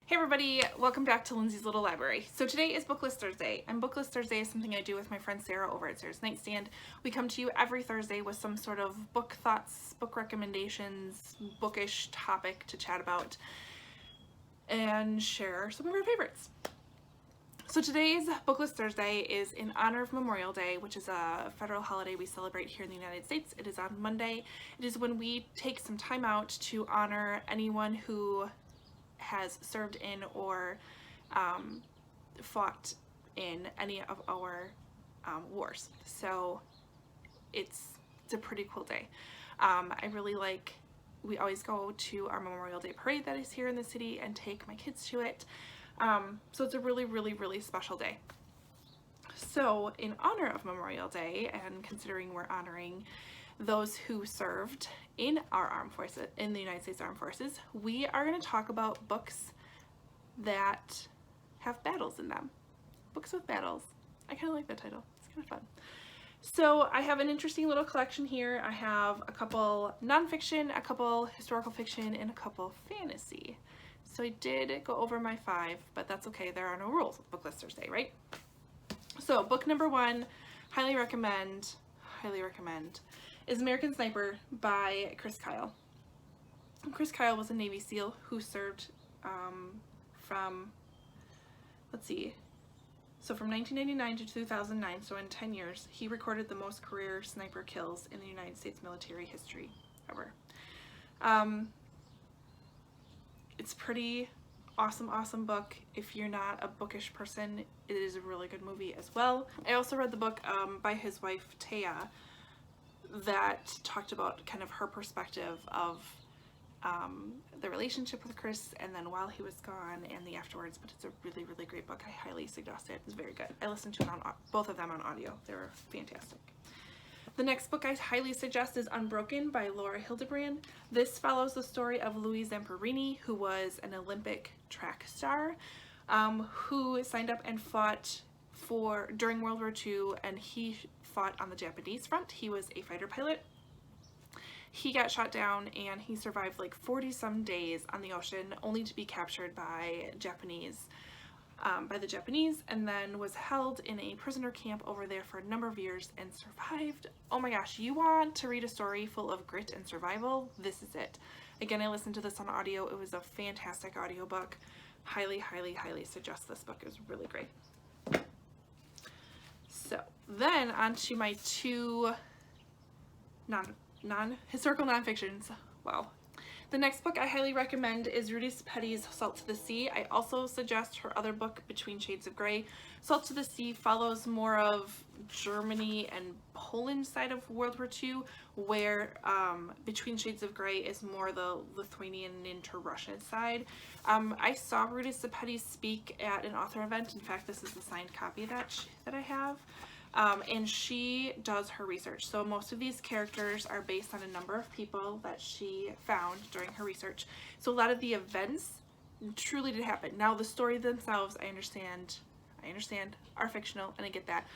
Hey everybody, welcome back to Lindsey's Little Library. So today is BookList Thursday, and BookList Thursday is something I do with my friend Sarah over at Sarah's Nightstand. We come to you every Thursday with some sort of book thoughts, book recommendations, bookish topic to chat about, and share some of our favorites. So today's BookList Thursday is in honor of Memorial Day, which is a federal holiday we celebrate here in the United States. It is on Monday. It is when we take some time out to honor anyone who has served in or fought in any of our wars. So it's a pretty cool day. I really like, we always go to our Memorial Day parade that is here in the city and take my kids to it. So it's a really special day. So in honor of Memorial Day, and considering we're honoring those who served in our armed forces, in the United States Armed Forces, we are going to talk about books that have battles in them. Books with battles. I kind of like that title. It's kind of fun. So I have an interesting little collection here. I have a couple nonfiction, a couple historical fiction, and a couple fantasy. So I did go over my 5, but that's okay. There are no rules with BookList Thursday, right? So book number 1, highly recommend, is American Sniper by Chris Kyle. Chris Kyle was a Navy SEAL who served from 1999 to 2009, so in 10 years, he recorded the most career sniper kills in the United States military history ever. It's pretty awesome book. If you're not a bookish person, it is a really good movie as well. I also read the book by his wife Taya that talked about kind of her perspective of the relationship with Chris and then while he was gone and the afterwards, but it's a really great book. I highly suggest it. It's very good. I listened to it on both of them on audio. They were fantastic. The next book I highly suggest is Unbroken by Laura Hildebrand. This follows the story of Louis Zamperini, who was an Olympic track star, who signed up and fought during World War II, and he fought on the Japanese front. He was a fighter pilot. He got shot down and he survived like 40 some days on the ocean, only to be captured by the Japanese, and then was held in a prisoner camp over there for a number of years and survived. Oh my gosh, you want to read a story full of grit and survival? This is it. Again, I listened to this on audio. It was a fantastic audiobook. Highly suggest this book. It was really great. So then on to my 2 historical nonfictions. Wow. The next book I highly recommend is Rudy Petty's Salt to the Sea. I also suggest her other book, Between Shades of Grey. Salt to the Sea follows more of Germany and Poland side of World War II, where Between Shades of Grey is more the Lithuanian into Russian side. I saw Rudy Petty speak at an author event. In fact, this is the signed copy that I have. And she does her research. So most of these characters are based on a number of people that she found during her research. So a lot of the events truly did happen. Now the story themselves, I understand are fictional, and I get that.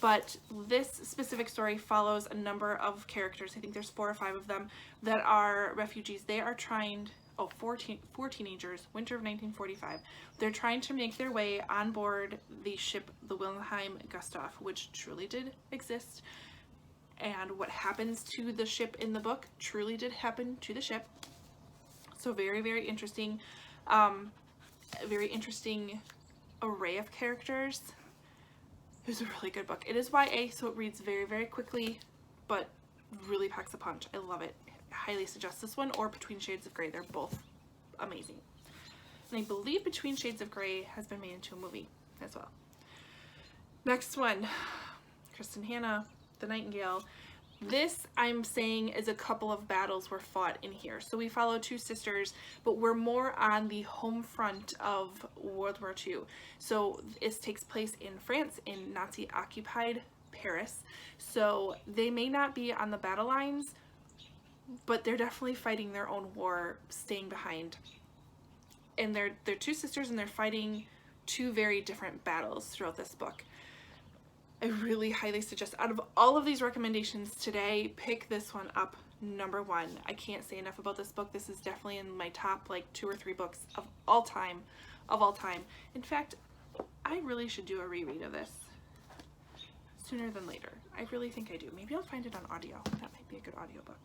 But this specific story follows a number of characters. I think there's 4 or 5 of them that are refugees. They are four teenagers, winter of 1945. They're trying to make their way on board the ship, the Wilhelm Gustave, which truly did exist. And what happens to the ship in the book truly did happen to the ship. So very interesting, very interesting array of characters. It was a really good book. It is YA, so it reads very quickly, but really packs a punch. I love it. Highly suggest this one or Between Shades of Grey. They're both amazing. And I believe Between Shades of Grey has been made into a movie as well. Next one, Kristen Hanna, The Nightingale. This, I'm saying, is a couple of battles were fought in here. So we follow 2 sisters, but we're more on the home front of World War II. So this takes place in France, in Nazi-occupied Paris. So they may not be on the battle lines, but they're definitely fighting their own war, staying behind. And they're 2 sisters, and they're fighting 2 very different battles throughout this book. I really highly suggest, out of all of these recommendations today, pick this one up number one. I can't say enough about this book. This is definitely in my top like 2 or 3 books of all time of all time. In fact, I really should do a reread of this sooner than later. I really think I do. Maybe I'll find it on audio. That might be a good audiobook,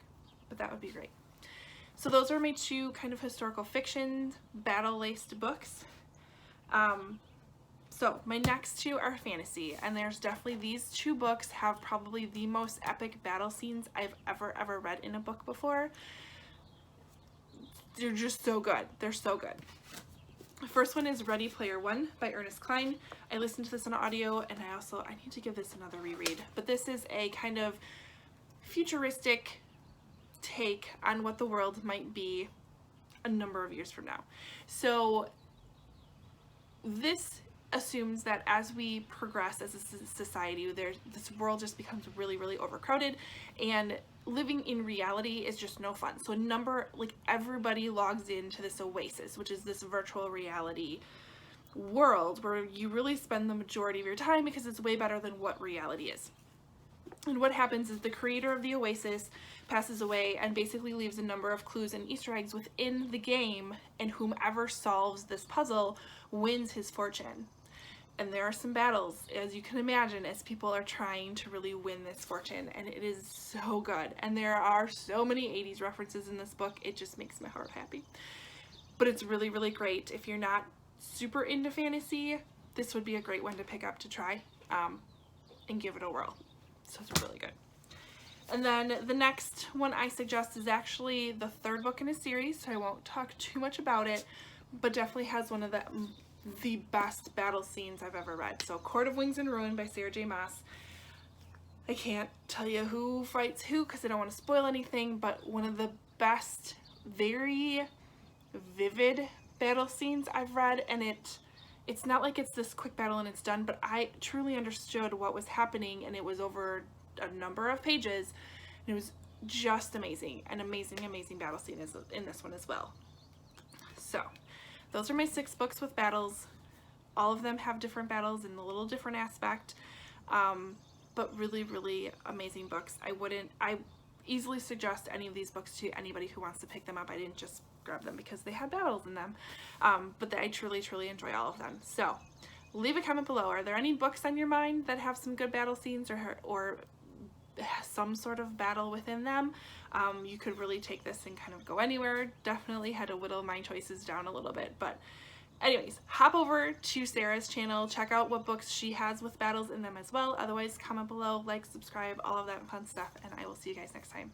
but that would be great. So those are my two kind of historical fiction, battle-laced books. So my next two are fantasy, and there's definitely, these two books have probably the most epic battle scenes I've ever read in a book before. They're just so good. They're so good. The first one is Ready Player One by Ernest Cline. I listened to this on audio, and I need to give this another reread. But this is a kind of futuristic take on what the world might be a number of years from now. So this assumes that as we progress as a society, this world just becomes really, really overcrowded, and living in reality is just no fun. So everybody logs into this oasis, which is this virtual reality world where you really spend the majority of your time because it's way better than what reality is. And what happens is the creator of the oasis passes away and basically leaves a number of clues and Easter eggs within the game, and whomever solves this puzzle wins his fortune. And there are some battles, as you can imagine, as people are trying to really win this fortune, and it is so good. And there are so many 80s references in this book, it just makes my heart happy. But it's really, really great. If you're not super into fantasy, this would be a great one to pick up to try and give it a whirl. So it's really good. And then the next one I suggest is actually the third book in a series, so I won't talk too much about it, but definitely has one of the best battle scenes I've ever read. So Court of Wings and Ruin by Sarah J. Maas. I can't tell you who fights who because I don't want to spoil anything, but one of the best, very vivid battle scenes I've read, and it's not like it's this quick battle and it's done, but I truly understood what was happening, and it was over a number of pages, and it was just amazing. An amazing battle scene is in this one as well. So those are my 6 books with battles. All of them have different battles in a little different aspect, but really, really amazing books. I easily suggest any of these books to anybody who wants to pick them up. I didn't just grab them because they had battles in them, but I truly, truly enjoy all of them. So leave a comment below. Are there any books on your mind that have some good battle scenes or some sort of battle within them? You could really take this and kind of go anywhere. Definitely had to whittle my choices down a little bit, but anyways, hop over to Sarah's channel, check out what books she has with battles in them as well. Otherwise, comment below, like, subscribe, all of that fun stuff, and I will see you guys next time.